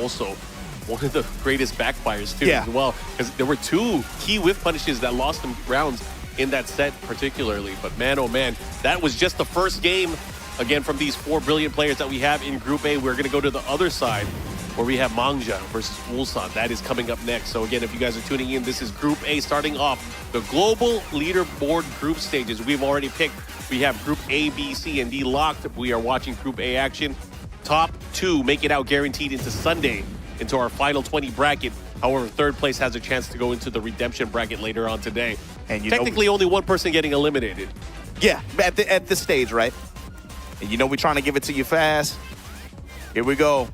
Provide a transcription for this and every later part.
also one of the greatest backfires too Yeah. as well. Because there were 2 key whiff punishes that lost them rounds in that set particularly. But man, oh man, that was just the first game, again, from these 4 brilliant players that we have in Group A. We're going to go to the other side where we have Mangja versus Ulsan. That is coming up next. So again, if you guys are tuning in, this is Group A starting off the global leaderboard group stages. We've already picked. We have Group A, B, C, and D locked. We are watching Group A action. Top 2 make it out guaranteed into Sunday, into our final 20 bracket. However, third place has a chance to go into the redemption bracket later on today. And you technically only one person getting eliminated. Yeah, at this stage, right? And you know we're trying to give it to you fast. Here we go.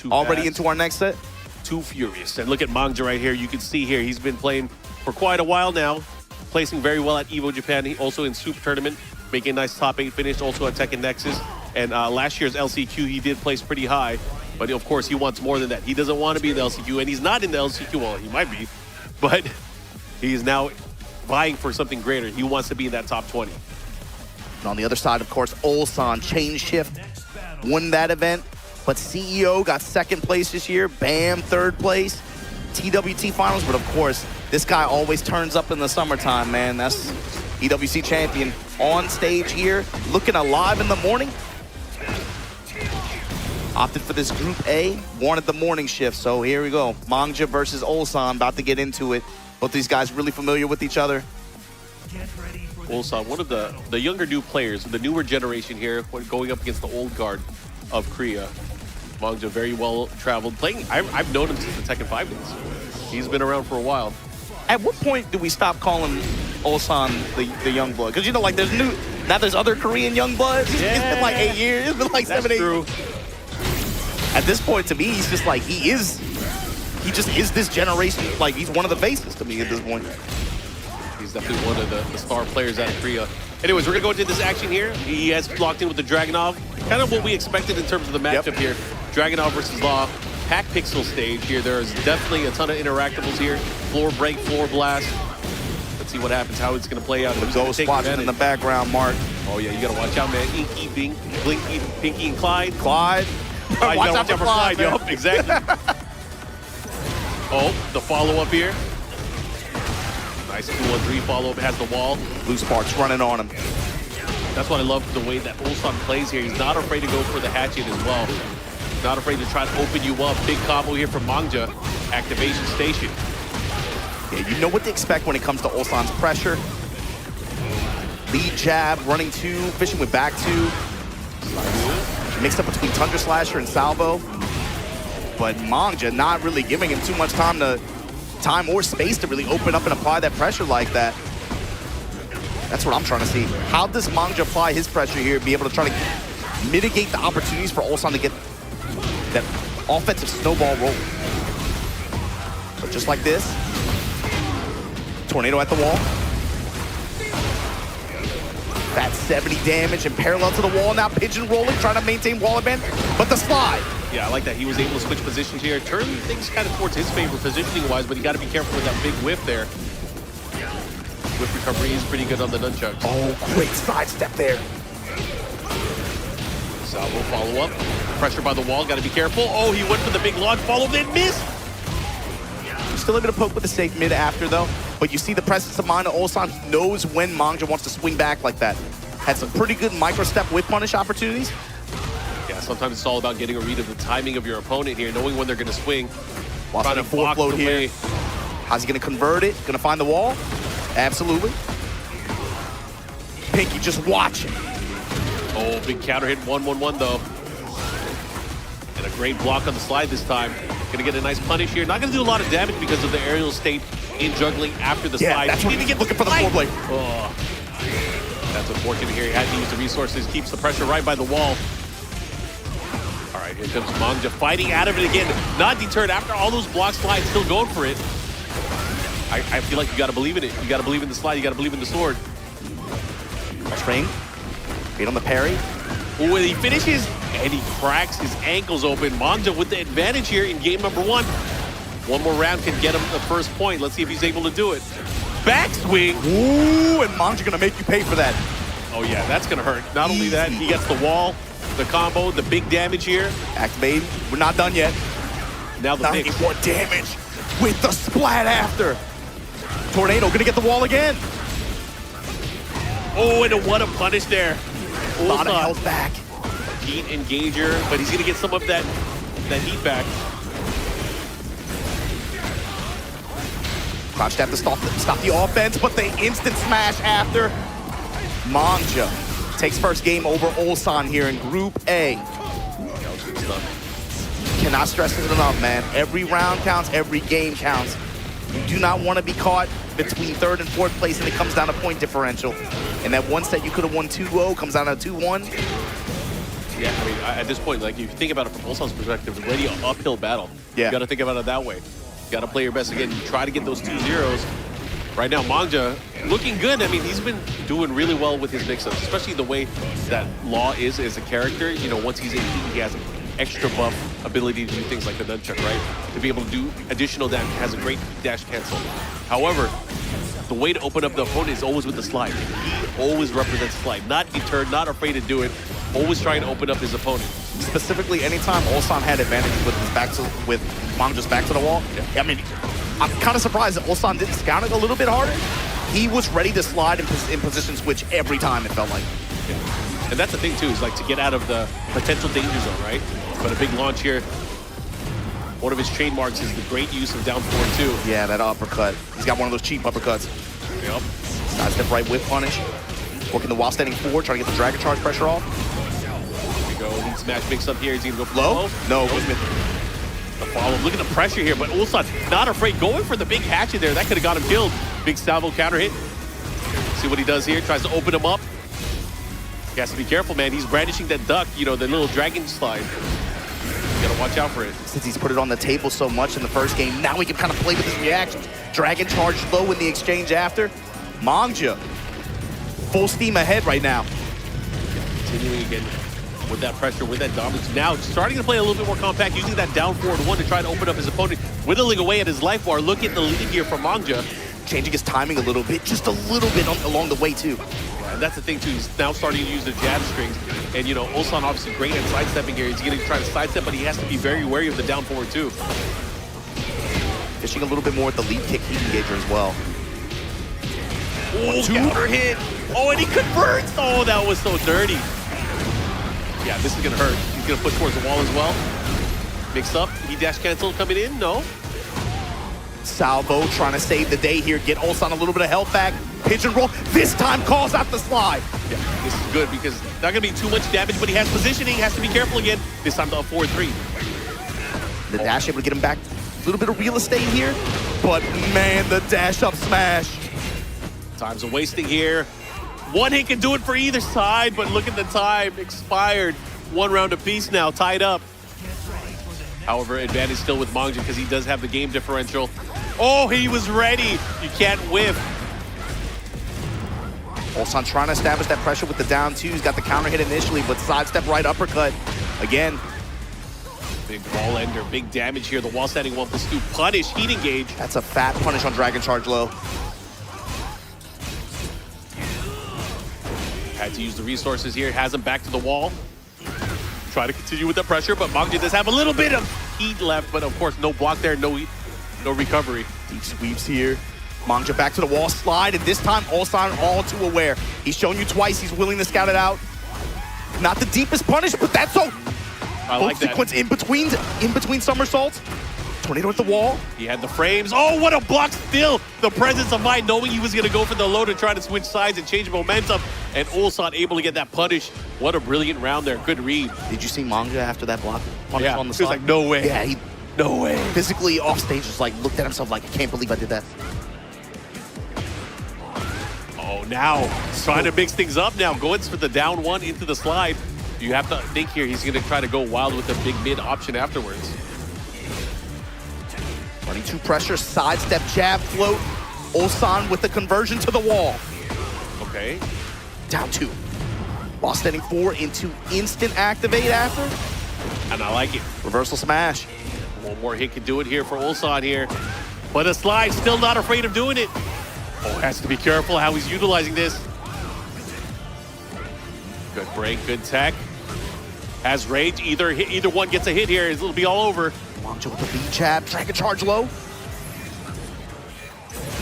Already into our next set. Too furious. And look at Mangja right here. You can see here he's been playing for quite a while now, placing very well at EVO Japan. He also in Soup Tournament, making a nice top 8 finish, also at Tekken Nexus. And last year's LCQ, he did place pretty high. But of course, he wants more than that. He doesn't want to be in the LCQ, and he's not in the LCQ. Well, he might be, but he's now vying for something greater. He wants to be in that top 20. And on the other side, of course, Ulsan, Chain Shift, won that event. But CEO got 2nd place this year. Bam, 3rd place. TWT Finals, but of course, this guy always turns up in the summertime, man. That's EWC champion on stage here, looking alive in the morning. Opted for this Group A, wanted the morning shift, so here we go. Mangja versus Ulsan, about to get into it. Both these guys really familiar with each other. Ulsan, one of the younger new players, the newer generation here, going up against the old guard of Korea. Mangja, very well traveled, playing. I've known him since the Tekken 5 days. He's been around for a while. At what point do we stop calling Ulsan the young blood? Because you know, like now there's other Korean young bloods. Yeah. It's been like 8 years. It's been like That's 7, 8 true. At this point, to me, he's just like, he just is this generation. Like, he's one of the faces to me at this point. He's definitely one of the star players out of Korea. Anyways, we're going to go into this action here. He has locked in with the Dragunov. Kind of what we expected in terms of the matchup here. Dragunov versus Law. Pack Pixel stage here. There is definitely a ton of interactables here. Floor break, floor blast. Let's see what happens, how it's going to play out. The ghost watching in the background, Mark. Oh, yeah, you got to watch out, man. Inky, Blinky, Pinky, and Clyde. Clyde. Watch out for Clyde, yup, exactly. Oh, the follow-up here. Nice 2-1-3 follow-up, has the wall. Blue Sparks running on him. That's what I love the way that Ulsan plays here. He's not afraid to go for the hatchet as well. Not afraid to try to open you up. Big combo here from Mangja. Activation station. Yeah, you know what to expect when it comes to Ulsan's pressure. Lead jab, running 2, fishing with back 2. Mixed up between Tundra Slasher and Salvo. But Mangja not really giving him too much time or space to really open up and apply that pressure like that. That's what I'm trying to see. How does Mangja apply his pressure here, be able to try to mitigate the opportunities for Ulsan to get that offensive snowball roll? But just like this, tornado at the wall. That's 70 damage and parallel to the wall. Now pigeon rolling, trying to maintain wall advance, but the slide. Yeah, I like that. He was able to switch positions here. Turn things kind of towards his favor positioning-wise, but you got to be careful with that big whiff there. Whiff recovery is pretty good on the nunchucks. Oh, great sidestep there. Salvo follow-up. Pressure by the wall, got to be careful. Oh, he went for the big launch follow, then missed. Still able to poke with the safe mid after, though. But you see the presence of mind of Ulsan. He knows when Mangja wants to swing back like that. Had some pretty good micro-step whip punish opportunities. Yeah, sometimes it's all about getting a read of the timing of your opponent here, knowing when they're going to swing. While trying to block float the way. here. How's he going to convert it? Going to find the wall? Absolutely. Pinky just watching. Oh, big counter hit, 1-1-1 though. And a great block on the slide this time. Gonna get a nice punish here. Not gonna do a lot of damage because of the aerial state in juggling after the slide. That's what he's looking for, the foreblade. Oh, that's unfortunate here. He had to use the resources, keeps the pressure right by the wall. All right, here comes Mangja fighting out of it again. Not deterred after all those block slides, still going for it. I feel like you gotta believe in it. You gotta believe in the slide, you gotta believe in the sword. Train. Beat on the parry. Oh, and he finishes, and he cracks his ankles open. Mangja with the advantage here in game number 1. One more round can get him the first point. Let's see if he's able to do it. Backswing. Ooh, and Mangja gonna make you pay for that. Oh yeah, that's gonna hurt. Not only that, he gets the wall, the combo, the big damage here. Activate. We're not done yet. Now the mix. 94 damage with the splat after. Tornado gonna get the wall again. Oh, and what a punish there. A lot of health back. Heat engager, but he's gonna get some of that heat back. Crouched at to stop the offense, but the instant smash after. Manja takes first game over Ulsan here in Group A. Cannot stress it enough, man. Every round counts, every game counts. You do not want to be caught between third and fourth place, and it comes down to point differential. And that one set you could have won 2-0 comes down to 2-1. Yeah, I mean, at this point, like, if you think about it from Ulsan's perspective, it's already an uphill battle. Yeah. You got to think about it that way. You got to play your best again. You try to get those 2-0s. Right now, Manja looking good. I mean, he's been doing really well with his mix-ups, especially the way that Law is as a character. You know, once he's in heat, he has extra buff ability to do things like the nunchuck, right? To be able to do additional damage, has a great dash cancel. However, the way to open up the opponent is always with the slide. He always represents slide. Not deterred, not afraid to do it. Always trying to open up his opponent. Specifically, anytime Ulsan had advantage with Manja's back to the wall. Yeah. I mean, I'm kind of surprised that Ulsan didn't scout it a little bit harder. He was ready to slide in position switch every time, it felt like. Yeah. And that's the thing, too, is like to get out of the potential danger zone, right? But a big launch here. One of his trademarks is the great use of down forward, too. Yeah, that uppercut. He's got one of those cheap uppercuts. Yep. Sidestep right whip punish. Working the while standing forward, trying to get the dragon charge pressure off. Here we go. Heat smash mix up here. He's going to go for low. No, it was mid. The follow. Look at the pressure here, but Ulsan not afraid. Going for the big hatchet there. That could have got him killed. Big salvo counter hit. See what he does here. Tries to open him up. He has to be careful, man. He's brandishing that duck, you know, the little dragon slide. You gotta watch out for it. Since he's put it on the table so much in the first game, now he can kind of play with his reactions. Dragon charge low in the exchange after. Manja, full steam ahead right now. Continuing again with that pressure, with that dominance. Now starting to play a little bit more compact, using that down forward one to try to open up his opponent, whittling away at his life bar. Look at the lead here from Manja. Changing his timing a little bit, just a little bit along the way too. Yeah, and that's the thing too, he's now starting to use the jab strings. And you know, Ulsan obviously great at sidestepping here. He's gonna try to sidestep, but he has to be very wary of the down forward too. Fishing a little bit more with the lead kick heat engager as well. Oh, counter hit. Oh, and he converts. Oh, that was so dirty. Yeah, this is gonna hurt. He's gonna push towards the wall as well. Mix up. He dash cancel coming in. No. Salvo trying to save the day here. Get Ulsan a little bit of health back. Pigeon roll. This time calls out the slide. Yeah, this is good because not gonna be too much damage, but he has positioning. Has to be careful again. This time the up 4-3. The dash able to get him back. A little bit of real estate here. But man, the dash up smash. Time's a wasting here. One hit can do it for either side, but look at the time. Expired. One round apiece now, tied up. However, advantage still with Manja because he does have the game differential. Oh, he was ready. You can't whiff. Ulsan trying to establish that pressure with the down two. He's got the counter hit initially, but sidestep right uppercut. Again. Big wall ender, big damage here. The wall standing 1+2 punish, heat engage. That's a fat punish on Dragon Charge low. Had to use the resources here, has him back to the wall. Try to continue with the pressure, but Manja does have a little bit of heat left, but of course no block there, no recovery. Deep sweeps here. Manja back to the wall, slide, and this time Ulsan all too aware. He's shown you twice, he's willing to scout it out. Not the deepest punish, but that's so. I like that. Sequence in between somersaults. Tornado at the wall. He had the frames. Oh, what a block still. The presence of mind, knowing he was going to go for the low to try to switch sides and change momentum. And Ulsan able to get that punish. What a brilliant round there. Good read. Did you see Manja after that block punish on the side? He was like, no way. Yeah, no way. Physically off stage, just like looked at himself like, I can't believe I did that. Oh, now trying to mix things up now. Going for the down one into the slide. You have to think here he's going to try to go wild with the big mid option afterwards. Running two pressure, sidestep, jab, float. Ulsan with the conversion to the wall. Okay. Down two. While standing four into instant activate after. And I like it. Reversal smash. One more hit can do it here for Ulsan here. But a slide, still not afraid of doing it. Oh, has to be careful how he's utilizing this. Good break, good tech. Has rage. Either one gets a hit here, it'll be all over. Mangja with the lead jab, Dragon Charge low.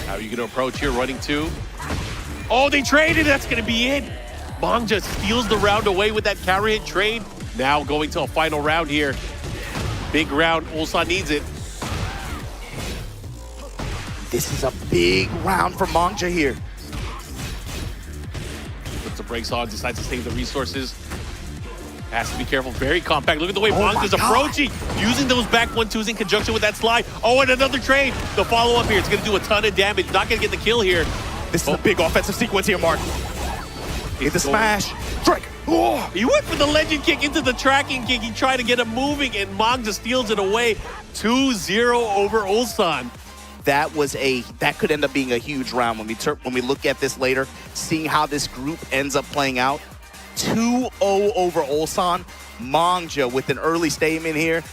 How are you going to approach here? Running two. Oh, they traded. That's going to be it. Mangja steals the round away with that counter hit trade. Now going to a final round here. Big round. Ulsan needs it. This is a big round for Mangja here. Puts the brakes on, decides to save the resources. Has to be careful. Very compact. Look at the way Mangja's approaching. Using those back 1-2s in conjunction with that slide. Oh, and another trade. The follow-up here. It's going to do a ton of damage. Not going to get the kill here. This is a big offensive sequence here, Mark. Hit the smash. Strike. Oh. He went for the legend kick into the tracking kick. He tried to get him moving, and Mangja steals it away. 2-0 over Ulsan. That could end up being a huge round when we look at this later, seeing how this group ends up playing out. 2-0 over Ulsan. Mangja with an early statement here.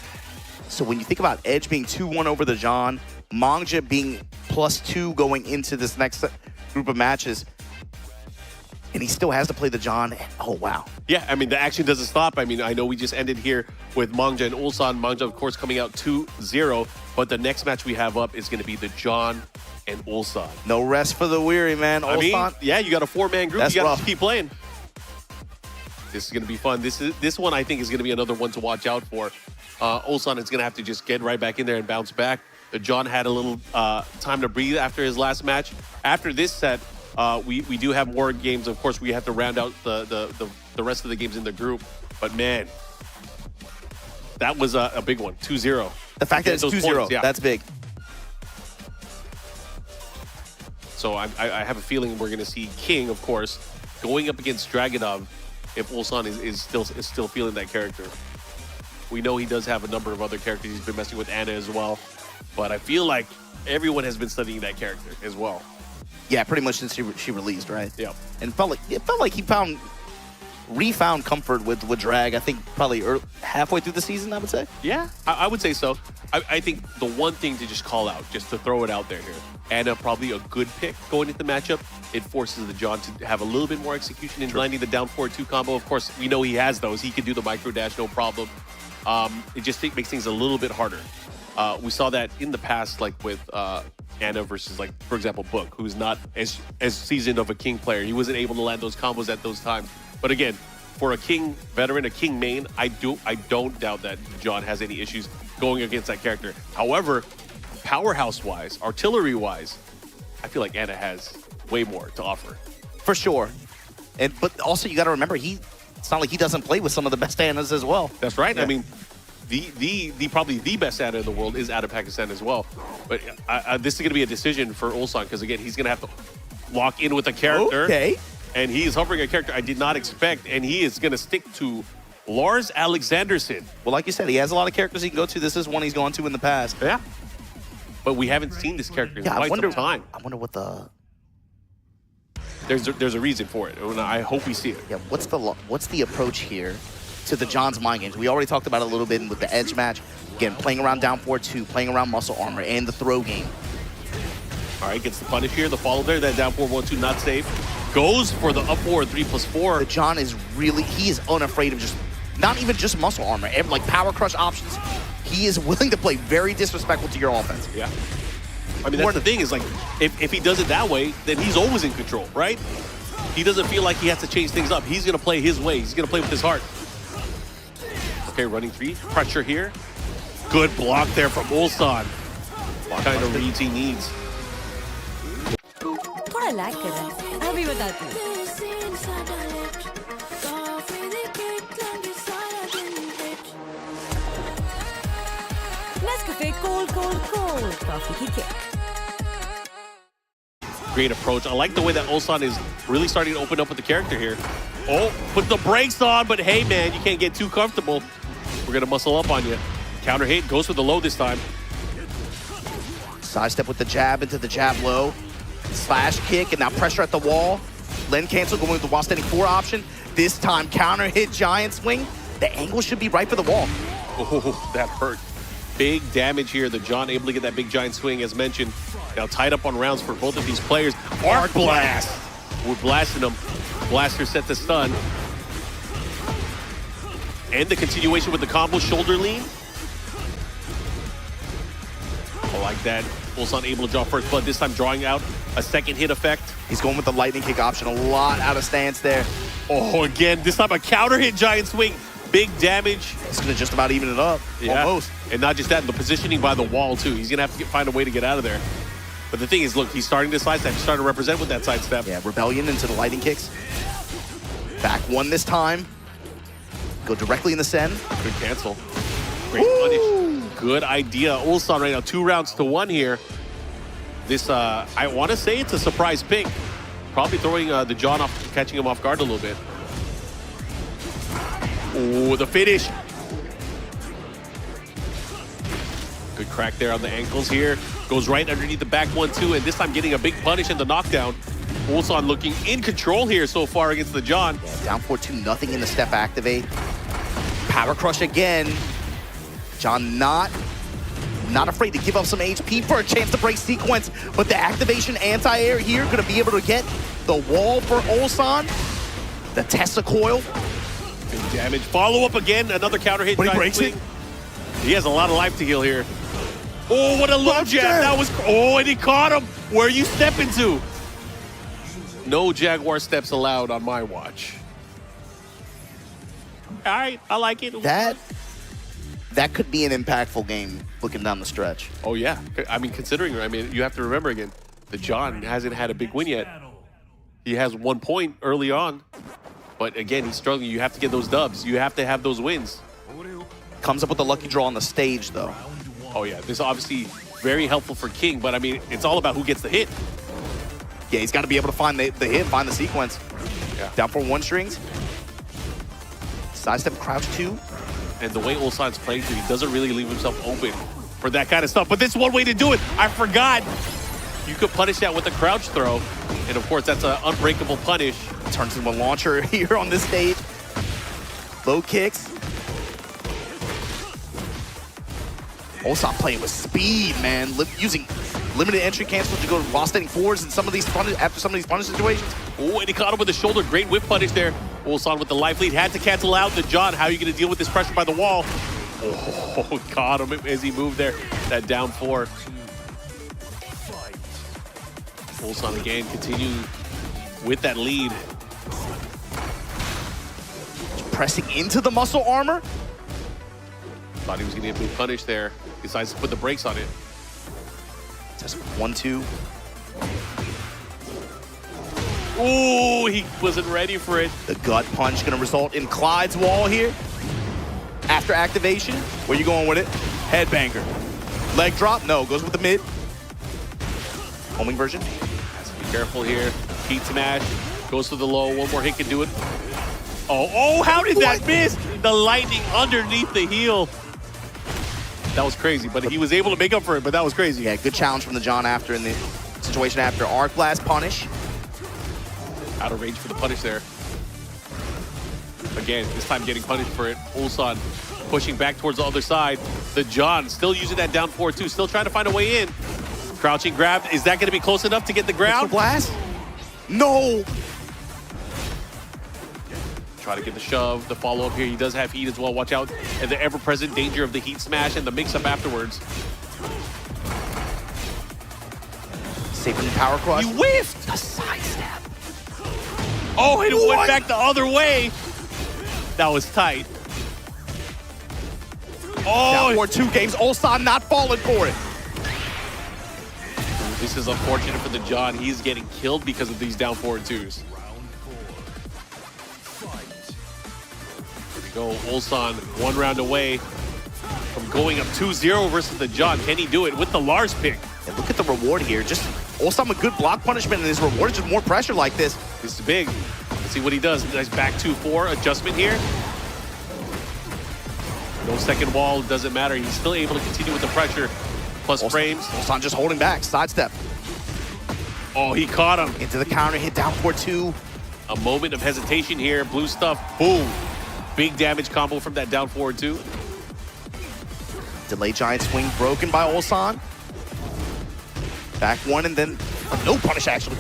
So when you think about Edge being 2-1 over the Jahan, Mangja being +2 going into this next group of matches, and he still has to play the Jahan. Oh, wow. Yeah, I mean, the action doesn't stop. I mean, I know we just ended here with Mangja and Ulsan. Mangja, of course, coming out 2-0, but the next match we have up is going to be the Jahan and Ulsan. No rest for the weary, man. I mean, yeah, you got a 4-man group. That's you got rough. to keep playing. This is going to be fun. This one, I think, is going to be another one to watch out for. Ulsan is going to have to just get right back in there and bounce back. Jahan had a little time to breathe after his last match. After this set, we do have more games. Of course, we have to round out the rest of the games in the group. But, man, that was a big one, 2-0. The fact that it's 2-0, yeah. That's big. So I have a feeling we're going to see King, of course, going up against Dragunov if Ulsan is still feeling that character. We know he does have a number of other characters. He's been messing with Anna as well. But I feel like everyone has been studying that character as well. Yeah, pretty much since she released, right? Yeah. And it felt like he refound comfort with Drag, I think probably halfway through the season, I would say. Yeah, I would say so. I think the one thing to just call out, just to throw it out there here, Anna probably a good pick going into the matchup. It forces the Jahan to have a little bit more execution in landing the down 4-2 combo. Of course, we know he has those. He can do the micro dash, no problem. It just makes things a little bit harder. We saw that in the past, like with Anna versus, like, for example, Book, who's not as seasoned of a King player. He wasn't able to land those combos at those times. But again, for a King veteran, a King main, I don't doubt that Jahan has any issues going against that character. However, powerhouse-wise, artillery-wise, I feel like Anna has way more to offer. For sure. But also, you got to remember, it's not like he doesn't play with some of the best Annas as well. That's right. Yeah. I mean, the probably the best Anna in the world is out of Pakistan as well. But this is going to be a decision for Ulsan because, again, he's going to have to lock in with a character. Okay. And he is hovering a character I did not expect, and he is going to stick to Lars Alexanderson. Well, like you said, he has a lot of characters he can go to. This is one he's gone to in the past. Yeah. But we haven't seen this character in quite some time. I wonder what the... There's a reason for it, and I hope we see it. Yeah, what's the approach here to the Jahan's mind games? We already talked about it a little bit with the Edge match. Again, playing around down 4-2, playing around muscle armor, and the throw game. All right, gets the punish here. The follow there, that down 4-1-2, not safe. Goes for the up 4 3+4. The Jahan is he is unafraid of just, not even just muscle armor, like power crush options. He is willing to play very disrespectful to your offense. Yeah. I mean, that's the thing is, like, if he does it that way, then he's always in control, right? He doesn't feel like he has to change things up. He's going to play his way. He's going to play with his heart. Okay, running 3. Pressure here. Good block there from Ulsan. What kind of reads he needs. थोड़ा lag कर रहा है अभी बताती हूँ Nescafe cold coffee की kick. Great approach. I like the way that Ulsan is really starting to open up with the character here. Oh, put the brakes on, but hey, man, you can't get too comfortable. We're going to muscle up on you. Counter hit, goes for the low this time. Sidestep with the jab into the jab low. Slash kick, and now pressure at the wall. Len cancel going with the while standing 4 option. This time, counter hit, giant swing. The angle should be right for the wall. Oh, that hurt. Big damage here. The Jahan able to get that big giant swing, as mentioned. Now tied up on rounds for both of these players. Arc Blast! We're blasting them. Blaster set to stun. And the continuation with the combo shoulder lean. like that. Ulsan able to draw first blood, this time drawing out a second hit effect. He's going with the lightning kick option, a lot out of stance there. Oh, again, this time a counter hit giant swing. Big damage. He's gonna just about even it up, almost. And not just that, the positioning by the wall too. He's gonna have to find a way to get out of there. But the thing is, look, he's starting to sidestep. He's starting to represent with that sidestep. Yeah, Rebellion into the lightning kicks. Back one this time. Go directly in the send. Good cancel. Great punish. Good idea. Ulsan right now, 2 rounds to 1 here. This, I want to say it's a surprise pick. Probably throwing the John off, catching him off guard a little bit. Oh, the finish. Good crack there on the ankles here. Goes right underneath the back 1-2, and this time getting a big punish and the knockdown. Ulsan looking in control here so far against the John. Yeah, down 4-2, nothing in the step activate. Power crush again. John not afraid to give up some HP for a chance to break sequence, but the activation anti-air here gonna be able to get the wall for Ulsan. The Tesla coil. Good damage. Follow up again, another counter hit. But he breaks it. He has a lot of life to heal here. Oh, what a low jab. That was, oh, and he caught him. Where are you stepping to? No Jaguar steps allowed on my watch. All right, I like it. That could be an impactful game looking down the stretch. Oh, yeah. I mean, considering, you have to remember again, the John hasn't had a big win yet. He has 1 point early on. But again, he's struggling. You have to get those dubs. You have to have those wins. Comes up with the lucky draw on the stage, though. Oh, yeah. This is obviously very helpful for King, but I mean, it's all about who gets the hit. Yeah, he's got to be able to find the hit, find the sequence. Yeah. Down for 1 strings. Sidestep crouch 2. And the way Ulsan's playing, he doesn't really leave himself open for that kind of stuff. But this is one way to do it. I forgot. You could punish that with a crouch throw. And of course, that's an unbreakable punish. Turns into a launcher here on this stage. Low kicks. Ulsan playing with speed, man. Using limited entry cancel to go while standing forwards in some of these after some of these punish situations. Oh, and he caught him with the shoulder. Great whip punish there. Ulsan with the life lead. Had to cancel out the John. How are you going to deal with this pressure by the wall? Oh, caught him as he moved there. That down 4. Ulsan again continue with that lead. Pressing into the muscle armor. Thought he was going to get a big punish there. Decides to put the brakes on it. Just 1-2. Ooh, he wasn't ready for it. The gut punch gonna result in Clyde's wall here. After activation, where you going with it? Headbanger. Leg drop? No, goes with the mid. Homing version. Has to be careful here. Heat smash. Goes to the low. One more hit can do it. Oh, how did that miss? The lightning underneath the heel. That was crazy, but he was able to make up for it, but that was crazy. Yeah, good challenge from the John after in the situation after. Arc Blast punish. Out of range for the punish there. Again, this time getting punished for it. Ulsan pushing back towards the other side. The John still using that down 4-2, still trying to find a way in. Crouching grab. Is that going to be close enough to get the ground? Blast? No! Try to get the shove, the follow-up here. He does have heat as well. Watch out. And the ever-present danger of the heat smash and the mix-up afterwards. Saving the power crush. He whiffed! A sidestep. Oh, and it went back the other way. That was tight. Oh, Down 4-2 games. Ulsan not falling for it. This is unfortunate for the John. He's getting killed because of these down 4-2s. Here we go. Ulsan 1 round away from going up 2-0 versus the John. Can he do it with the Lars pick? And look at the reward here. Just Ulsan with good block punishment, and his reward is just more pressure like this. This is big. Let's see what he does. Nice back 2-4 adjustment here. No second wall, doesn't matter. He's still able to continue with the pressure. Plus frames. Ulsan just holding back. Sidestep. Oh, he caught him. Into the counter hit, down 4-2. A moment of hesitation here. Blue stuff. Boom. Big damage combo from that down 4-2. Delay giant swing broken by Ulsan. Back 1 and then no punish actually.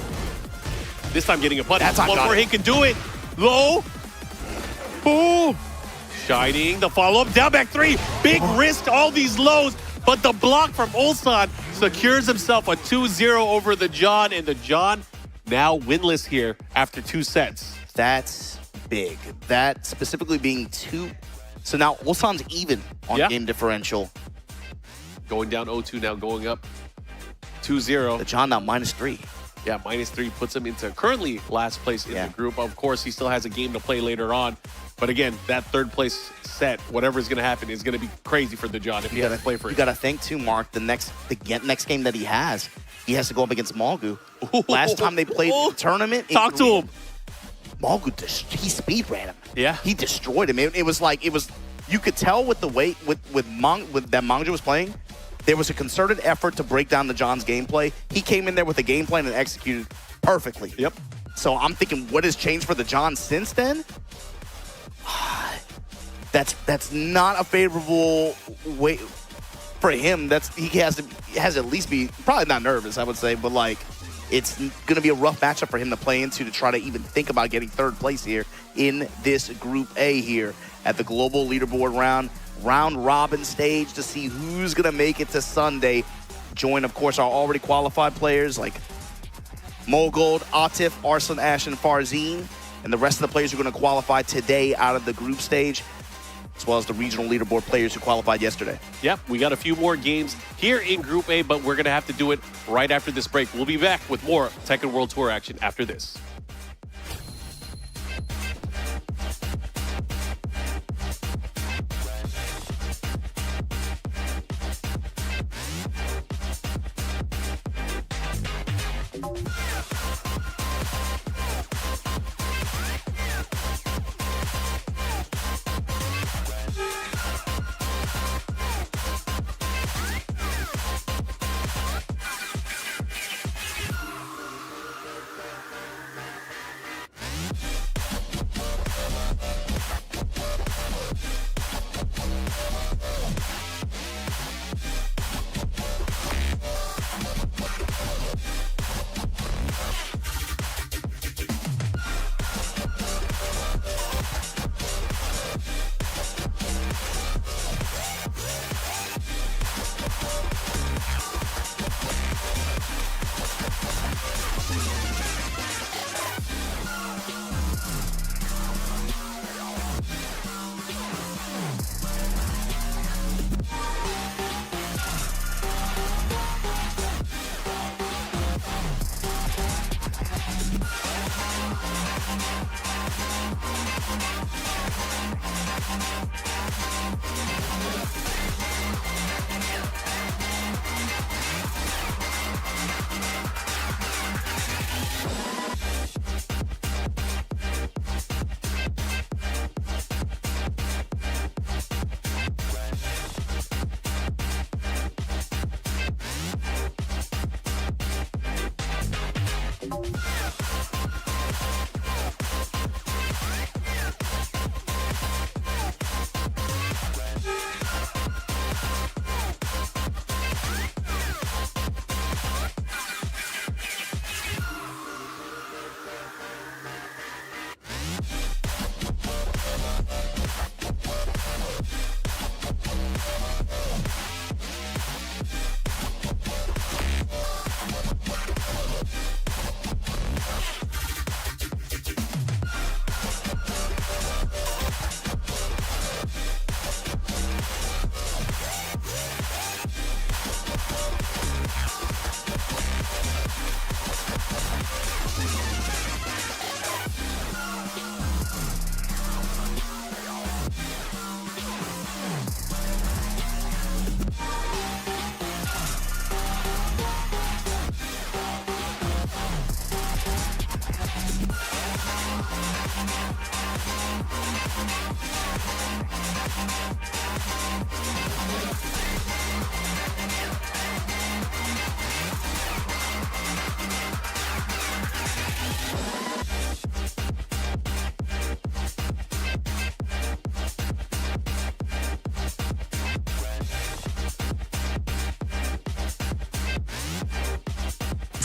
This time getting a punish. That's one more hit can do it. Low. Boom. Shining. The follow-up. Down back 3. Big risk. All these lows. But the block from Ulsan secures himself a 2-0 over the Jahan, and the Jahan now winless here after 2 sets. That's big. That specifically being 2. So now Ulsan's even on game differential. Going down 0-2 now, going up 2-0. The Jahan now -3. Yeah, -3 puts him into currently last place in the group. Of course, he still has a game to play later on. But again, that 3rd place set, whatever is going to happen, is going to be crazy for the Jahan if he has to play for it. You got to think too, Mark, the next game that he has to go up against Malgu. Last time they played the tournament. Talk to him. Malgu, he speed ran him. Yeah. He destroyed him. It was like, you could tell with the way, with that Mangja was playing, there was a concerted effort to break down the Jahan's gameplay. He came in there with a game plan and executed perfectly. Yep. So I'm thinking, what has changed for the Jahan since then? That's not a favorable way for him. He has to at least be probably not nervous, I would say, but like it's going to be a rough matchup for him to play into to try to even think about getting 3rd place here in this Group A here at the global leaderboard round robin stage to see who's going to make it to Sunday. Join, of course, our already qualified players like Mogold, Atif, Arslan, Ash, and Farzeen, and the rest of the players who are going to qualify today out of the group stage, as well as the regional leaderboard players who qualified yesterday. Yep, we got a few more games here in Group A, but we're going to have to do it right after this break. We'll be back with more Tekken World Tour action after this.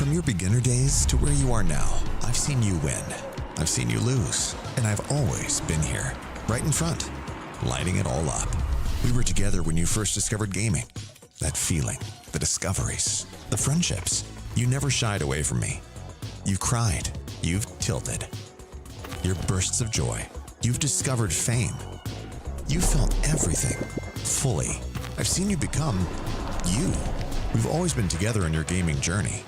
From your beginner days to where you are now, I've seen you win. I've seen you lose. And I've always been here, right in front, lighting it all up. We were together when you first discovered gaming. That feeling, the discoveries, the friendships. You never shied away from me. You've cried. You've tilted. Your bursts of joy. You've discovered fame. You felt everything, fully. I've seen you become you. We've always been together in your gaming journey.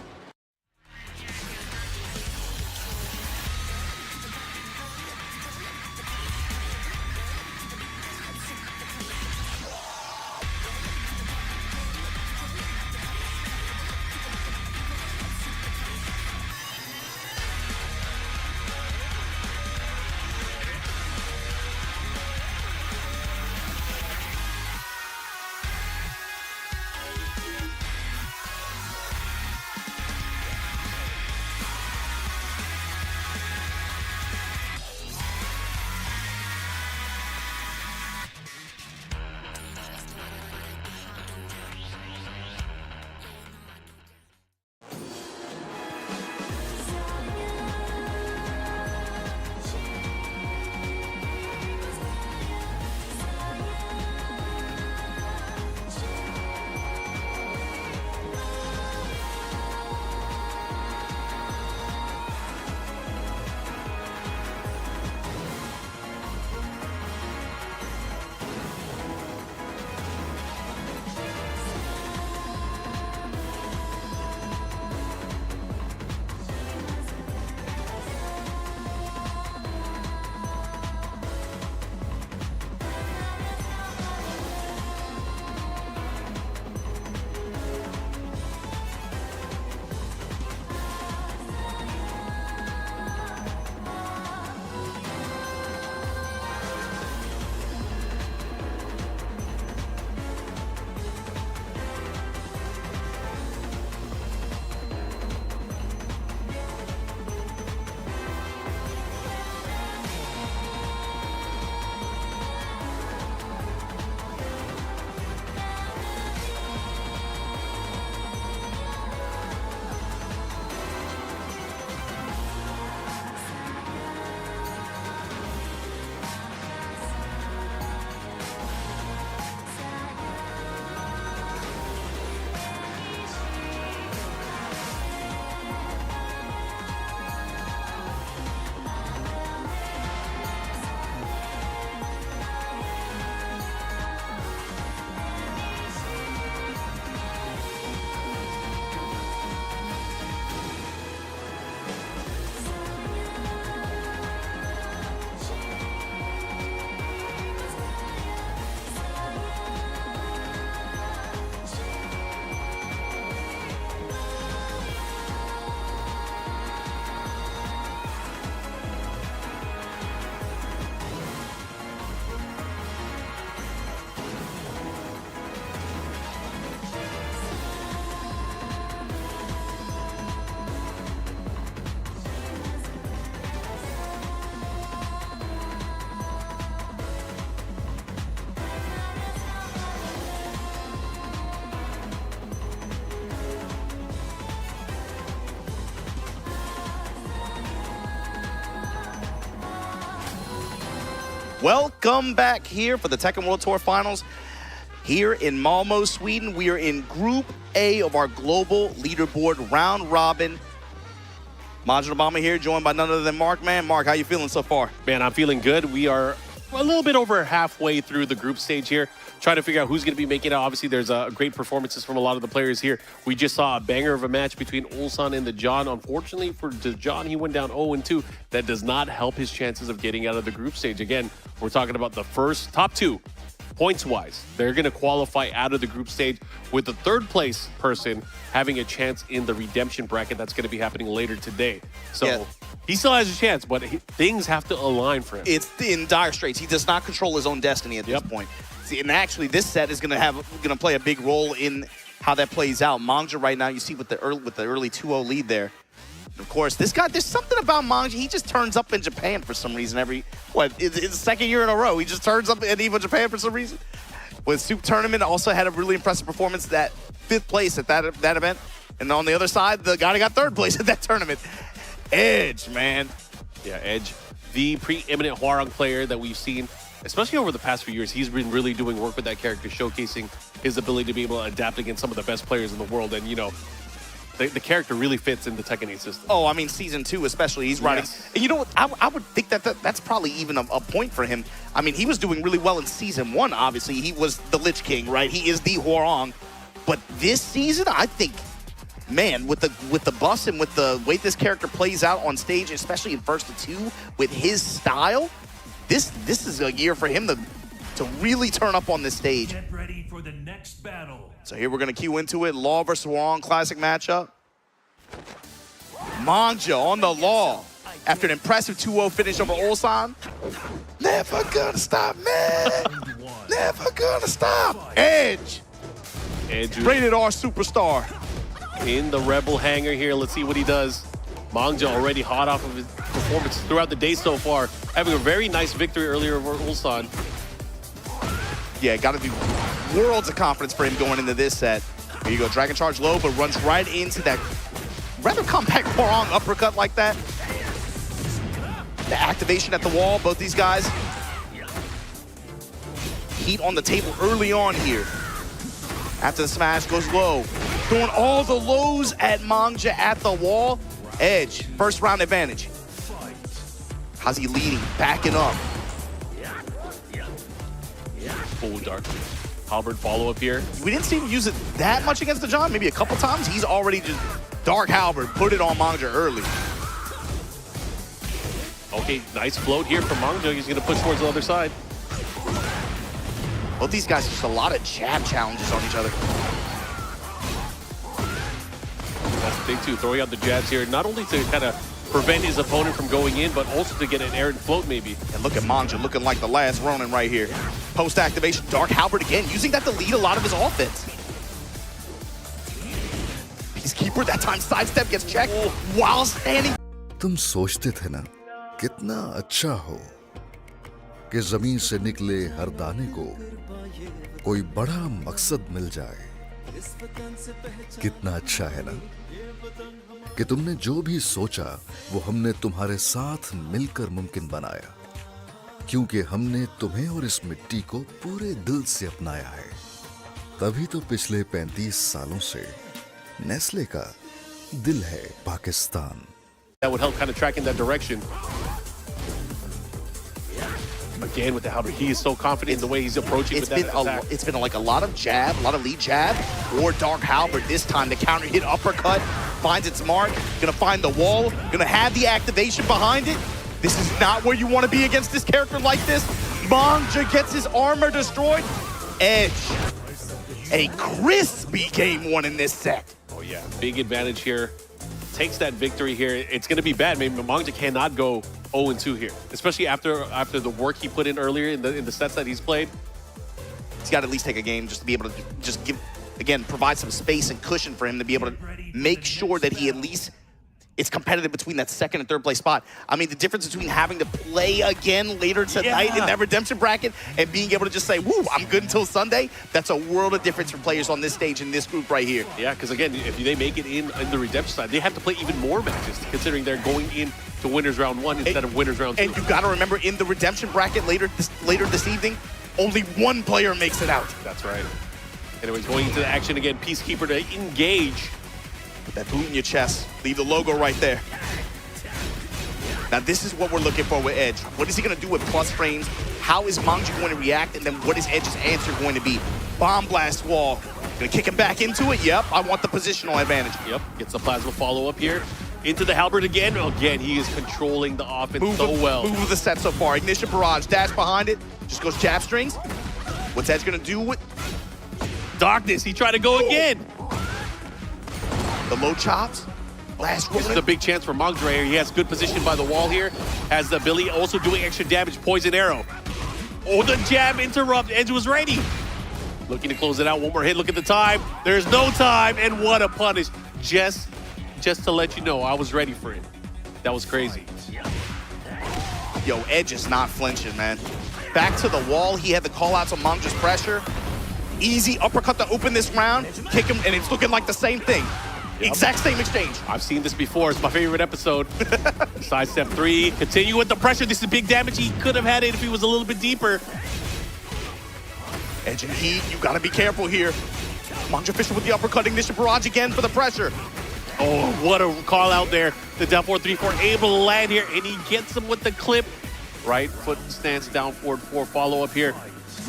Welcome back here for the Tekken World Tour Finals. Here in Malmo, Sweden, we are in Group A of our global leaderboard round robin. Majid Obama here, joined by none other than Mark. Man, Mark, how you feeling so far? Man, I'm feeling good. We are a little bit over halfway through the group stage here, trying to figure out who's going to be making it. Obviously, there's great performances from a lot of the players here. We just saw a banger of a match between Ulsan and the Jahan. Unfortunately for the Jahan, he went down 0-2. That does not help his chances of getting out of the group stage. Again, we're talking about the first top two. Points-wise, they're going to qualify out of the group stage with the third place person having a chance in the redemption bracket that's going to be happening later today. So Yeah. he still has a chance, but things have to align for him. It's in dire straits. He does not control his own destiny at this point. See, and actually, this set is going to play a big role in how that plays out. Mangja right now, you see with the early 2-0 lead there. Of course, this guy, there's something about Mangja. He just turns up in Japan for some reason it's the second year in a row. He just turns up in EVO Japan for some reason. With Soup Tournament, also had a really impressive performance, that 5th place at that event. And on the other side, the guy that got 3rd place at that tournament. Edge, man. Yeah, Edge, the preeminent Hwarang player that we've seen especially over the past few years, he's been really doing work with that character, showcasing his ability to be able to adapt against some of the best players in the world. And, you know, the character really fits in the Tekken system. Oh, I mean, Season 2 especially, he's riding. Yes. And you know what? I would think that's probably even a point for him. I mean, he was doing really well in Season 1, obviously. He was the Lich King, right? He is the Hwoarang. But this season, I think, man, with the bus and with the way this character plays out on stage, especially in First to 2, with his style, this is a year for him to really turn up on this stage. Get ready for the next battle. So here we're going to cue into it. Law versus Hwoarang classic matchup. Manja on the Law after an impressive 2-0 finish over Ulsan. Never gonna stop, man. Never gonna stop. Edge. Rated R superstar. In the Rebel hangar here. Let's see what he does. Manja already hot off of his performance throughout the day so far. Having a very nice victory earlier over Ulsan. Yeah, got to be worlds of confidence for him going into this set. Here you go, Dragon Charge low, but runs right into that rather compact Hwoarang uppercut like that. The activation at the wall, both these guys. Heat on the table early on here. After the smash goes low. Throwing all the lows at Manja at the wall. Edge, first round advantage. How's he leading? Backing up. Oh, dark. Halberd follow-up here. We didn't see him use it that much against the Jahan, maybe a couple times. He's already just Dark Halberd, put it on Manja early. Okay, nice float here from Manja. He's going to push towards the other side. Both these guys, just a lot of jab challenges on each other. That's the thing too, throwing out the jabs here, not only to kind of prevent his opponent from going in, but also to get an errant float maybe. And look at Manja looking like the last Ronin right here. Post-activation, Dark Halberd again, using that to lead a lot of his offense. Peacekeeper, that time sidestep gets checked while standing. तुम सोचते थे ना कितना अच्छा हो कि जमीन से निकले हर दाने को कोई बड़ा मकसद मिल जाए। कितना अच्छा है ना कि तुमने जो भी सोचा वो हमने तुम्हारे साथ मिलकर मुमकिन बनाया, क्योंकि हमने तुम्हें और इस मिट्टी को पूरे दिल से अपनाया है। तभी तो पिछले 35 सालों से नेस्ले का दिल है Pakistan. That would help kind of track in that direction. Again with the Halberd, he is so confident in the way he's approaching with that attack. It's been like a lot of jab, a lot of lead jab, or Dark Halberd this time. The counter hit uppercut finds its mark. Gonna find the wall, gonna have the activation behind it. This is not where you want to be against this character like this. Manja gets his armor destroyed. Edge, a crispy game one in this set. Oh yeah, big advantage here. Takes that victory here. It's going to be bad. Maybe Manja cannot go 0-2 here, especially after the work he put in earlier in the sets that he's played. He's got to at least take a game just to be able to just give, again, provide some space and cushion for him to be able to make sure that he at least it's competitive between that second and third place spot. I mean, the difference between having to play again later tonight in that redemption bracket and being able to just say, woo, I'm good until Sunday, that's a world of difference for players on this stage in this group right here. Yeah, because again, if they make it in the redemption side, they have to play even more matches, considering they're going in to winners round 1 instead of winners round 2. And you got to remember, in the redemption bracket later this evening, only one player makes it out. That's right. Anyways, going into the action again, Peacekeeper to engage. Put that boot in your chest. Leave the logo right there. Now this is what we're looking for with Edge. What is he going to do with plus frames? How is Manja going to react? And then what is Edge's answer going to be? Bomb blast wall. Going to kick him back into it? Yep, I want the positional advantage. Yep, gets the plasma follow-up here. Into the Halberd again. Again, he is controlling the offense so well. Move of the set so far. Ignition barrage, dash behind it. Just goes jab strings. What's Edge going to do with Darkness? He tried to go again. The low chops. Last This is a big chance for Manja here. He has good position by the wall here. Has the ability also doing extra damage. Poison arrow. Oh, the jab interrupt. Edge was ready. Looking to close it out. One more hit. Look at the time. There's no time. And what a punish. Just to let you know, I was ready for it. That was crazy. Yo, Edge is not flinching, man. Back to the wall. He had the call-outs on Manja's pressure. Easy uppercut to open this round. Kick him, and it's looking like the same thing. Exact same exchange. I've seen this before. It's my favorite episode. Sidestep 3. Continue with the pressure. This is big damage. He could have had it if he was a little bit deeper. Edge and heat, you gotta be careful here. Mangja Fisher with the uppercut, ignition barrage again for the pressure. Oh, what a call out there. The down 4-3-4 able to land here, and he gets him with the clip. Right foot stance, down forward 4 follow up here.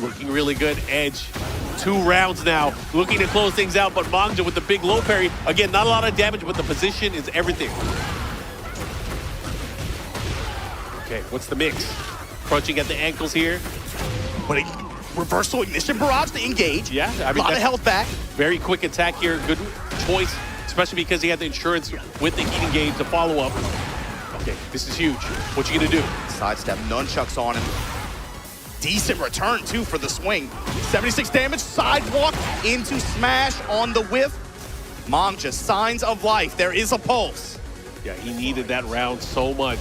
Looking really good. Edge, 2 rounds now. Looking to close things out, but Mangja with the big low parry. Again, not a lot of damage, but the position is everything. Okay, what's the mix? Crunching at the ankles here. But a reversal ignition barrage to engage. Yeah, I mean, a lot of health back. Very quick attack here. Good choice, especially because he had the insurance with the heat engage to follow up. Okay, this is huge. What you gonna do? Sidestep, nunchucks on him. Decent return, too, for the swing. 76 damage, sidewalk into smash on the whiff. Mangja, signs of life. There is a pulse. Yeah, he needed that round so much.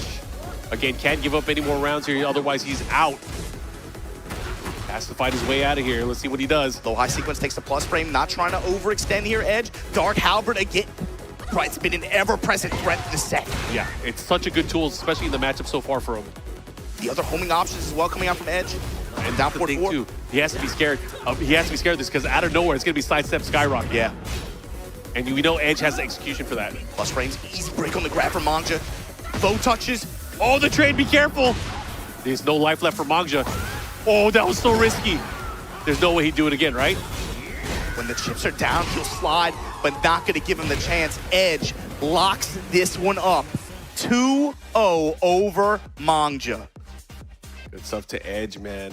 Again, can't give up any more rounds here, otherwise he's out. Has to fight his way out of here. Let's see what he does. Low high sequence takes the plus frame, not trying to overextend here, Edge. Dark Halberd again. Right, it's been an ever-present threat in the set. Yeah, it's such a good tool, especially in the matchup so far for him. The other homing options as well coming out from Edge. And down the 4-4. thing too, he has to be scared. He has to be scared of this because out of nowhere, it's going to be sidestep skyrocket. Yeah. And we know Edge has the execution for that. Plus frames, easy break on the grab from Mangja. Low touches. Oh, the trade, be careful. There's no life left for Mangja. Oh, that was so risky. There's no way he'd do it again, right? When the chips are down, he'll slide, but not going to give him the chance. Edge locks this one up. 2-0 over Mangja. Good stuff to Edge, man.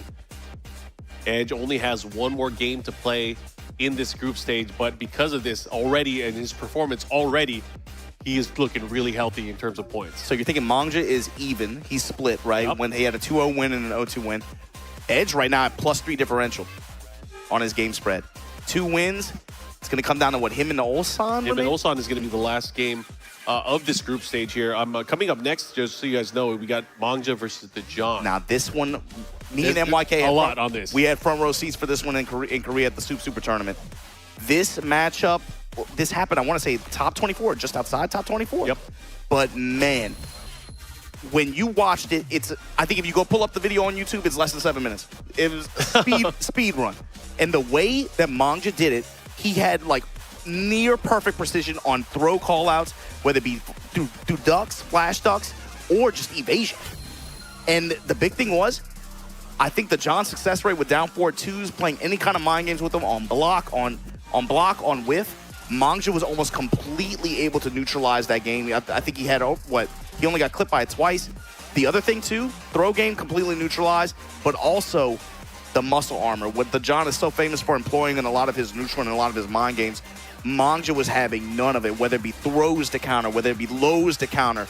Edge only has one more game to play in this group stage, but because of this already and his performance already, he is looking really healthy in terms of points. So you're thinking Mangja is even. He's split, right? Yep. When he had a 2-0 win and an 0-2 win. Edge right now at +3 differential on his game spread. 2 wins. It's going to come down to what, him and Ulsan? Him and Ulsan is going to be the last game of this group stage here. Coming up next, just so you guys know, we got Mangja versus the Jahan. Now this one, me and There's MYK a had lot on this. We had front row seats for this one in Korea at the Super Tournament. This matchup, this happened, I want to say top 24, just outside top 24. Yep. But man, when you watched it, I think if you go pull up the video on YouTube, it's less than 7 minutes. It was speed run. And the way that Mangja did it, he had like near perfect precision on throw callouts, whether it be through ducks, flash ducks, or just evasion. And the big thing was, I think the Jahan success rate with down 4-2s, playing any kind of mind games with them on block, on whiff, Mangja was almost completely able to neutralize that game. I think he had, he only got clipped by it twice. The other thing too, throw game completely neutralized, but also the muscle armor. What the Jahan is so famous for employing in a lot of his neutral and a lot of his mind games, Mangja was having none of it, whether it be throws to counter, whether it be lows to counter.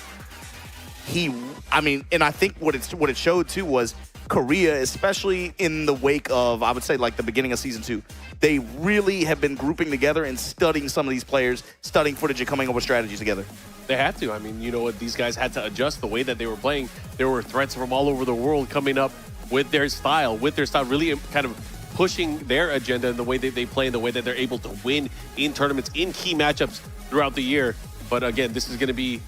And I think what it showed too was Korea, especially in the wake of, I would say, like the beginning of Season 2, they really have been grouping together and studying some of these players, studying footage and coming up with strategies together. They had to. I mean, you know what? These guys had to adjust the way that they were playing. There were threats from all over the world coming up with their style, really kind of pushing their agenda in the way that they play, and the way that they're able to win in tournaments, in key matchups throughout the year. But again, this is going to be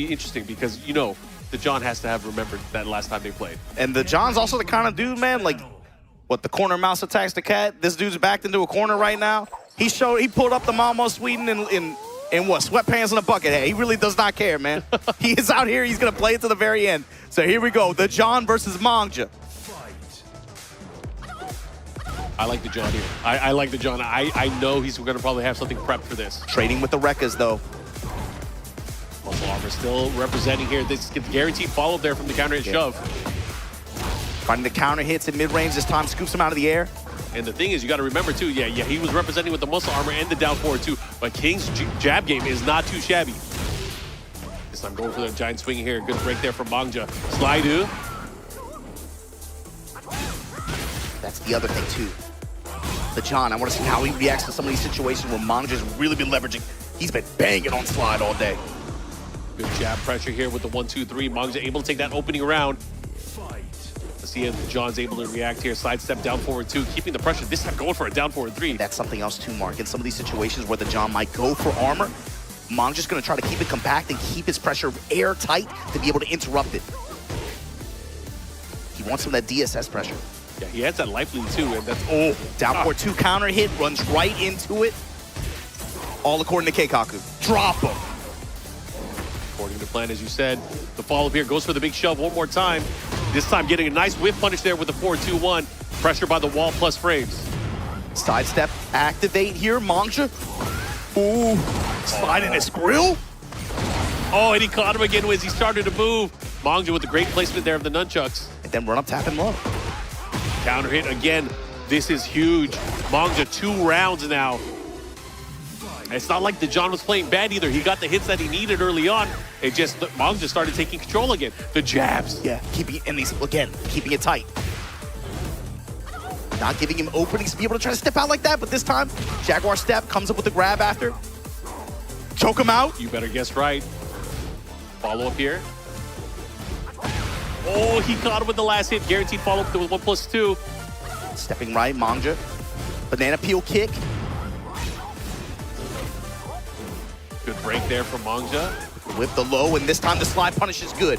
interesting because, you know, the Jahan has to have remembered that last time they played. And the Jahan's also the kind of dude, man, like, what, the corner mouse attacks the cat? This dude's backed into a corner right now. He pulled up the Malmo Sweden in what, sweatpants and a bucket hat. He really does not care, man. He is out here. He's going to play it to the very end. So here we go. The Jahan versus Mangja. I like the Jahan here. I like the Jahan. I know he's going to probably have something prepped for this. Trading with the Rekkas, though. Muscle Armor still representing here. This gets guaranteed follow-up there from the counter hit shove. Finding the counter hits in mid-range. This time scoops him out of the air. And the thing is, you got to remember, too, yeah, he was representing with the Muscle Armor and the down forward, too. But King's jab game is not too shabby. This time going for the giant swing here. Good break there from Mangja. Slide-do. That's the other thing, too. The Jahan, I want to see how he reacts to some of these situations where Mangja's really been leveraging. He's been banging on slide all day. Good jab pressure here with the 1-2-3. Mangja able to take that opening round. see if John's able to react here. Sidestep down forward 2, keeping the pressure. This time going for a down forward 3. That's something else too, Mark. In some of these situations where the John might go for armor, Mong's just going to try to keep it compact and keep his pressure airtight to be able to interrupt it. He wants some of that DSS pressure. Yeah, he has that life lead too, and that's Down forward 2 counter hit, runs right into it. All according to Keikaku. Drop him. according to plan, as you said. The follow-up here goes for the big shove one more time. This time getting a nice whip punish there with the 4-2-1. Pressure by the wall plus frames. Sidestep, activate here, Mongja. Ooh, slide in his grill. Oh, and he caught him again as he started to move. Mongja with the great placement there of the nunchucks. And then run up, tap, and low. Counter hit again. This is huge. Mongja 2 rounds now. It's not like the John was playing bad either. He got the hits that he needed early on. It just, Mongja started taking control again. The jabs. Yeah, keeping it in these, again, keeping it tight. Not giving him openings to be able to try to step out like that, but this time, Jaguar step, comes up with the grab after. Choke him out. You better guess right. Follow up here. Oh, he caught him with the last hit. Guaranteed follow up with 1+2. Stepping right, Mongja. Banana peel kick. Good break there from Mongja. Whip the low, and this time the slide punish is good.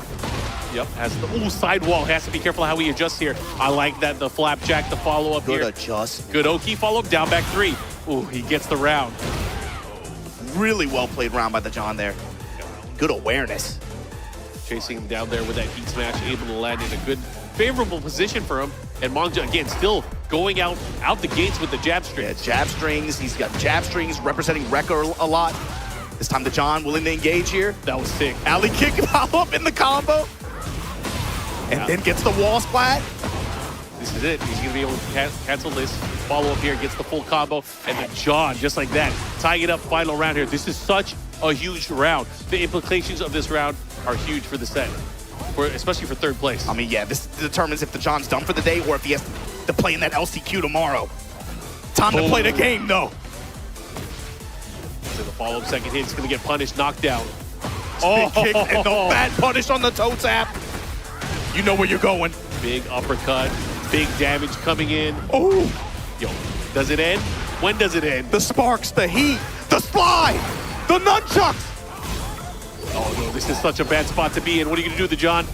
Yep, has the sidewall. Has to be careful how he adjusts here. I like that, the flapjack, the follow up here. Good adjust. Good Oki follow up, down back 3. Ooh, he gets the round. Really well played round by the John there. Good awareness. Chasing him down there with that heat smash, able to land in a good, favorable position for him. And Mongja, again, still going out the gates with the jab string. Yeah, jab strings. He's got jab strings representing Wrecker a lot. This time the John willing to engage here. That was sick. Alley kick follow up in the combo. And then gets the wall splat. This is it. He's going to be able to cancel this. Follow up here, gets the full combo. And the John, just like that, tying it up final round here. This is such a huge round. The implications of this round are huge for the set, especially for third place. I mean, yeah, this determines if the John's done for the day or if he has to play in that LCQ tomorrow. Time to play the game, though. So the follow-up second hit is going to get punished, knocked down. Big kick and the bad punish on the toe tap. You know where you're going. Big uppercut, big damage coming in. Oh, Yo, does it end? When does it end? the sparks, the heat, the slide, the nunchucks. Oh no, this is such a bad spot to be in. What are you going to do, the John?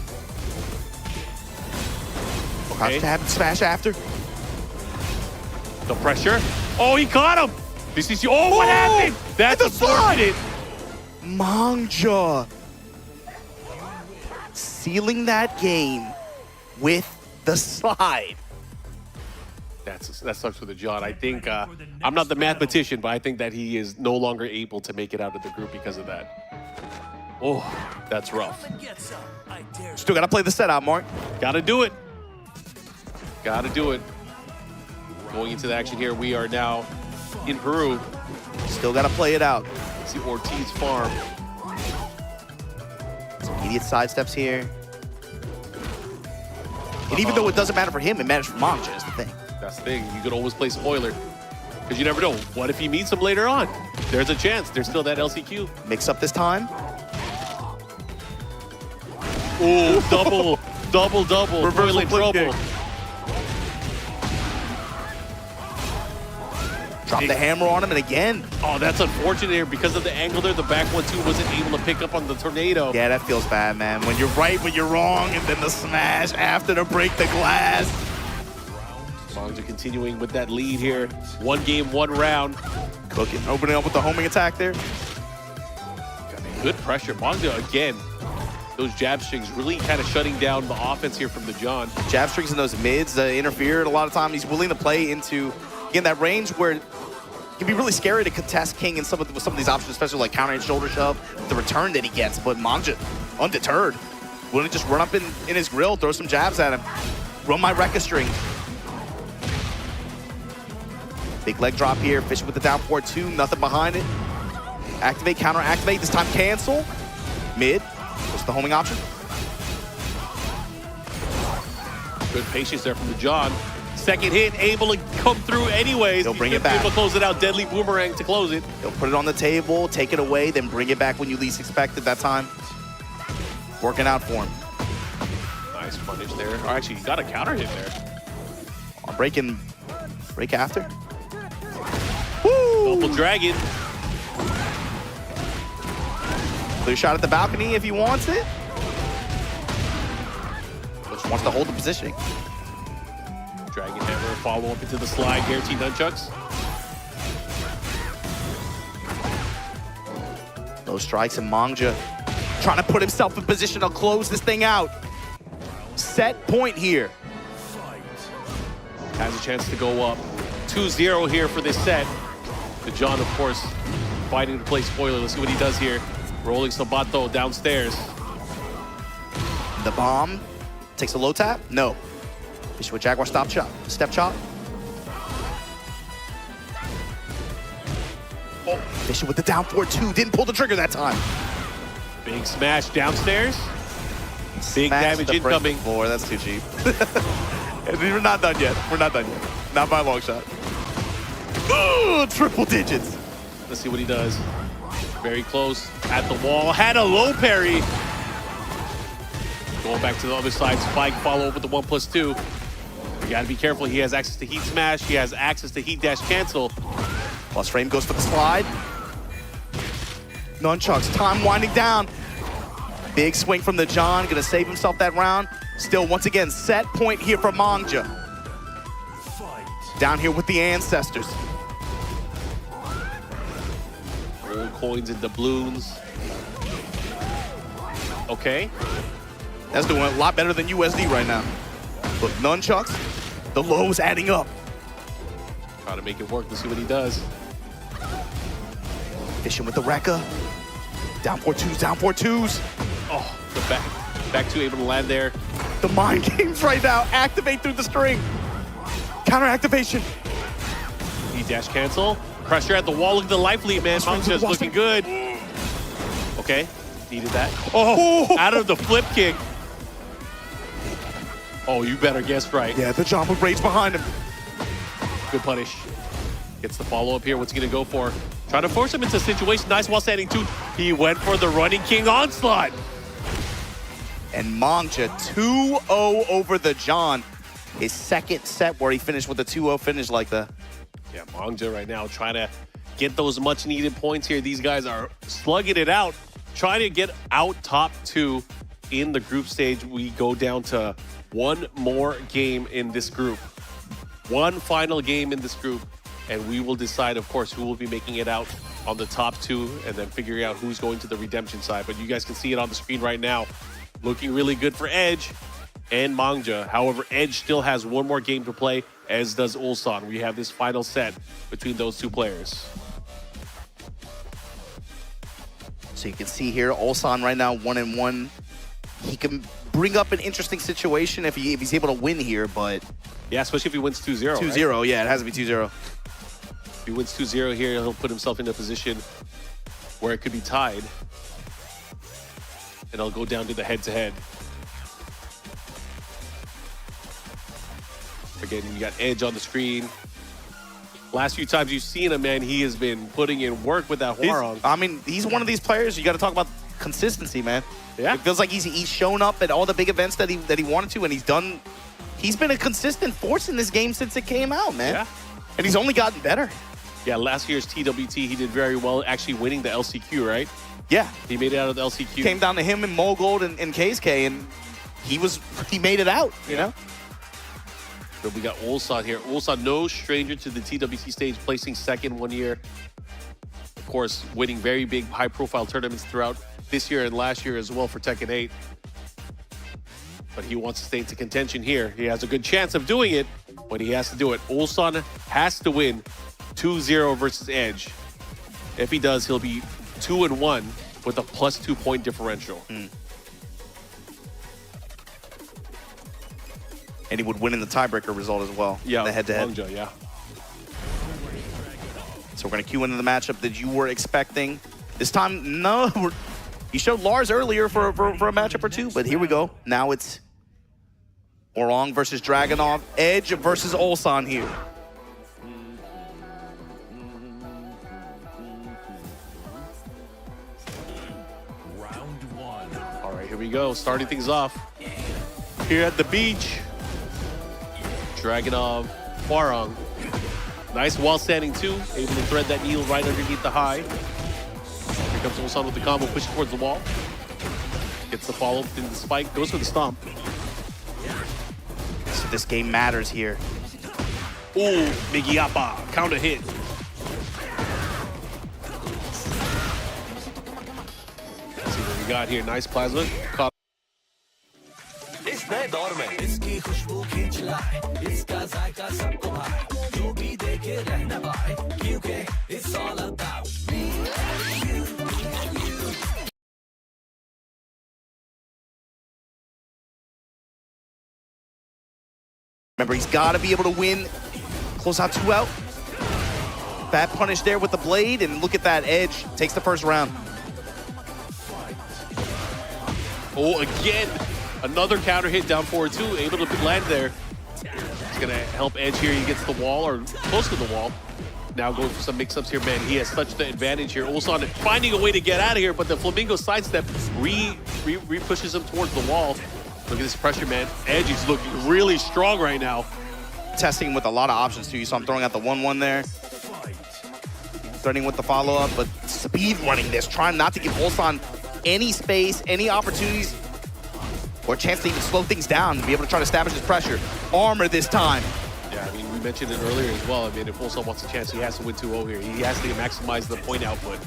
Okay. Tap and smash after. The pressure. Oh, he caught him. This is, oh, what happened? That's the slide. unfortunate. Mongja sealing that game with the slide. That sucks for the John. I think, I'm not the mathematician, but I think that he is no longer able to make it out of the group because of that. Oh, that's rough. Still got to play the set out, Mark. Gotta do it. Gotta do it. Going into the action here, we are now in Peru. Still got to play it out. See Ortiz Farm. Some immediate sidesteps here. And even though it doesn't matter for him, it matters for Mongja is the thing. That's the thing. You could always play spoiler. Because you never know. What if he meets him later on? There's a chance. There's still that LCQ. Mix up this time. Oh, double. Reversal Toilet trouble. kick. Drop the hammer on him, and again. Oh, that's unfortunate here. Because of the angle there, the back 1-2 wasn't able to pick up on the tornado. Yeah, that feels bad, man. When you're right, when you're wrong, and then the smash after to break the glass. Mongja continuing with that lead here. 1 game, 1 round. Cooking, opening up with the homing attack there. Good pressure. Mongja, again, those jab strings really kind of shutting down the offense here from the John. Jab strings in those mids interfered a lot of time. He's willing to play into, again, that range where it can be really scary to contest King in some of these options, especially like counter and shoulder shove, the return that he gets. But Mongja, undeterred, willing to just run up in his grill, throw some jabs at him. Run my Rekka string. Big leg drop here, fishing with the down forward 2, nothing behind it. Activate, counter, activate, this time cancel. Mid, what's the homing option? Good patience there from the John. Second hit, able to come through anyways. He'll bring it back. Able to close it out, deadly boomerang to close it. He'll put it on the table, take it away, then bring it back when you least expect it that time. Working out for him. Nice punish there. Or actually, he got a counter hit there. Break after. Double dragon. Clear shot at the balcony if he wants it. Just wants to hold the positioning. Dragon hammer, follow up into the slide, guaranteed nunchucks. Those strikes and Mangja trying to put himself in position to close this thing out. Set point here. Has a chance to go up. 2-0 here for this set. The John, of course, fighting to play spoiler. Let's see what he does here. Rolling Sabato downstairs. The bomb takes a low tap. No. Fish with Jaguar step chop. Oh, Fisher with the down 4-2. Didn't pull the trigger that time. Big smash downstairs. Big Smash damage the incoming. Floor. That's too cheap. We're not done yet. We're not done yet. Not by a long shot. Ooh, triple digits. Let's see what he does. Very close at the wall. Had a low parry. Going back to the other side. Spike follow up with the 1+2. You gotta be careful. He has access to heat smash. He has access to heat dash cancel. Plus frame goes for the slide. Nunchucks, time winding down. Big swing from the John, gonna save himself that round. Still, once again, set point here for Mangja. Down here with the ancestors. Gold coins and doubloons. Okay. That's doing a lot better than USD right now. Look, nunchucks, the lows adding up. Trying to make it work. Let's see what he does. Fishing with the Rekka. Down 4-2s, down 4-2s. Oh, the back two able to land there. The mind games right now. Activate through the string. Counter activation. Heat dash cancel. Pressure at the wall. Look at the life lead, man. Mangja's looking good. Okay, needed that. Oh, out of the flip kick. Oh, you better guess right. Yeah, the John with rage behind him. Good punish. Gets the follow-up here. What's he going to go for? Trying to force him into a situation. Nice while standing two. He went for the running king onslaught. And Mangja 2-0 over the John. His second set where he finished with a 2-0 finish like that. Yeah, Mangja right now trying to get those much-needed points here. These guys are slugging it out, trying to get out top two in the group stage. We go down to one more game in this group. One final game in this group, and we will decide, of course, who will be making it out on the top two and then figuring out who's going to the redemption side. But you guys can see it on the screen right now. Looking really good for Edge and Mangja. However, Edge still has one more game to play, as does Ulsan. We have this final set between those two players. So you can see here, Ulsan right now 1-1. He can bring up an interesting situation if he's able to win here, but... Yeah, especially if he wins 2-0, 2-0, right? yeah, it has to be 2-0. If he wins 2-0 here, he'll put himself in a position where it could be tied. And I'll go down to the head-to-head. Again, you got Edge on the screen. Last few times you've seen him, man, he has been putting in work with that Huarong. I mean, he's one of these players, you got to talk about consistency, man. Yeah. It feels like he's shown up at all the big events that he wanted to, and he's been a consistent force in this game since it came out, man. Yeah. And he's only gotten better. Yeah, last year's TWT, he did very well, actually winning the LCQ, right? Yeah. He made it out of the LCQ. Came down to him and Mogold and KSK, and he made it out, you know? Then we got Ulsan here. Ulsan, no stranger to the TWT stage, placing second one year. Of course, winning very big, high-profile tournaments throughout this year and last year as well for Tekken 8. But he wants to stay into contention here. He has a good chance of doing it, but he has to do it. Ulsan has to win 2-0 versus Edge. If he does, he'll be 2-1 with a +2 point differential. And he would win in the tiebreaker result as well. Yeah, the head-to-head. Mangja, yeah. So we're going to cue into the matchup that you were expecting. This time, no. He showed Lars earlier for a matchup or two, but here we go. Now it's Huarong versus Dragunov. Edge versus Ulsan here. Round one. All right, here we go. Starting things off. here at the beach. Dragunov, Hwarang. Nice wall standing too. Able to thread that needle right underneath the high. Here comes Ulsan with the combo, pushing towards the wall. Gets the follow-up in the spike, goes for the stomp. So this game matters here. Ooh, Migiapa, counter hit. Let's see what we got here. Nice plasma. Caught. इस नए दौर में इसकी खुशबू खींच लाए, इसका जायका सबको भाए, जो भी देखे रहना पाए, क्योंकि it's all about me and you. Remember, he's got to be able to win. Close out 2 out. Bad punish there with the blade, and look at that edge. Takes the first round. Oh, again, another counter hit down forward too, able to land there. He's gonna help Edge here. He gets the wall, or close to the wall. Now going for some mix-ups here, man. He has such the advantage here. Ulsan finding a way to get out of here, but the Flamingo sidestep re-pushes him towards the wall. Look at this pressure, man. Edge is looking really strong right now. Testing with a lot of options too. You saw him throwing out the 1-1 there. Threatening with the follow-up, but speed running this, trying not to give Ulsan any space, any opportunities, or a chance to even slow things down and be able to try to establish his pressure. Armor this time. Yeah, I mean, we mentioned it earlier as well. I mean, if Ulsan wants a chance, he has to win 2-0 here. He has to maximize the point output.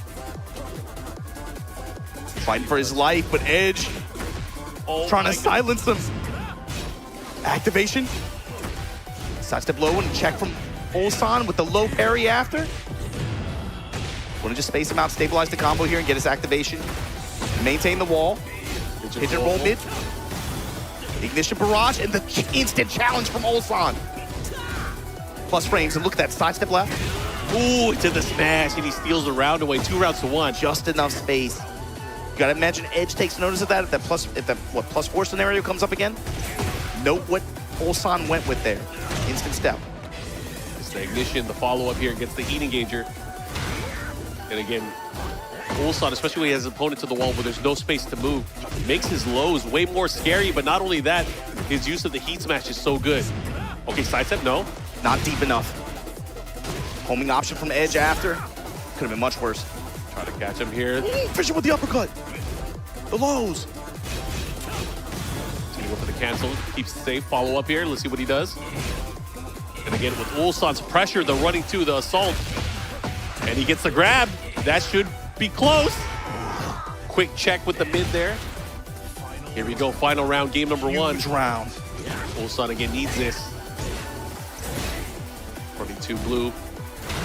Fighting for his life, but Edge trying to silence him. Activation. Sidestep low and check from Ulsan with the low parry after. Want to just space him out, stabilize the combo here and get his activation. Maintain the wall. Pigeon roll mid. Ignition barrage and the instant challenge from Ulsan. Plus frames, and look at that sidestep left. Ooh, to the smash, and he steals the round away. 2 rounds to 1. Just enough space. You gotta imagine Edge takes notice of that if that +4 scenario comes up again. Note what Ulsan went with there. Instant step. It's the ignition, the follow-up here, gets the heat engager. And again, Ulsan, especially when he has his opponent to the wall where there's no space to move, makes his lows way more scary, but not only that, his use of the heat smash is so good. Okay, sidestep, no. Not deep enough. Homing option from Edge after. Could have been much worse. Try to catch him here. Fishing with the uppercut. The lows. He's gonna go for the cancel, keeps it safe. Follow up here, let's see what he does. And again, with Ulsan's pressure, the running to the assault. And he gets the grab. That should be close. Quick check with the mid there. Here we go, final round, game number 1. Huge round. Ulsan again needs this. 42 blue.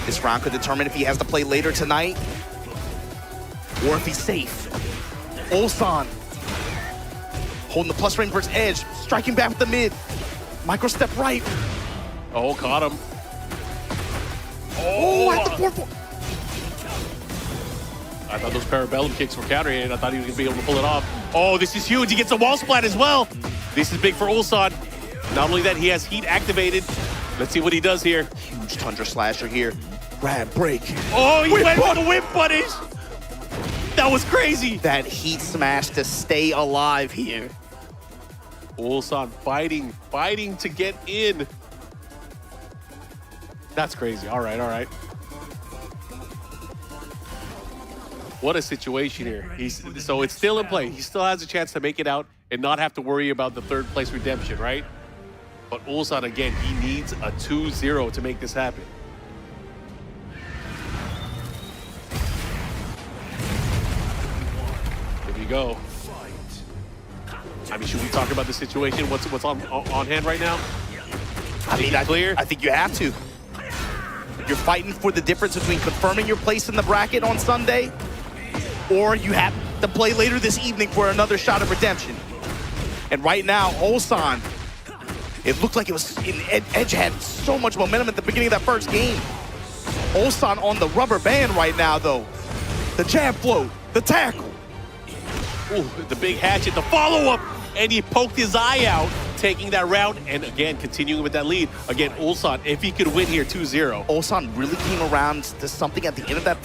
This round could determine if he has to play later tonight or if he's safe. Ulsan holding the plus frame versus Edge, striking back with the mid. Micro step right. Oh, caught him. Oh, at the 4-4. I thought those parabellum kicks were countering, and I thought he was going to be able to pull it off. Oh, this is huge. He gets a wall splat as well. This is big for Ulsan. Not only that, he has heat activated. Let's see what he does here. Huge Tundra Slasher here. Grab, break. Oh, he went for the whip punish. That was crazy. That heat smash to stay alive here. Ulsan fighting to get in. That's crazy. All right, all right. What a situation here. So it's still in play. He still has a chance to make it out and not have to worry about the 3rd place redemption, right? But Ulsan, again, he needs a 2-0 to make this happen. Here we go. I mean, should we talk about the situation? What's on hand right now? I mean, clear? I think you have to. You're fighting for the difference between confirming your place in the bracket on Sunday, or you have to play later this evening for another shot of redemption. And right now, Ulsan, it looked like it was, Edge had so much momentum at the beginning of that first game. Ulsan on the rubber band right now, though. The jab float, the tackle. Ooh, the big hatchet, the follow-up, and he poked his eye out, taking that round, and again, continuing with that lead. Again, Ulsan, if he could win here 2-0. Ulsan really came around to something at the end of that first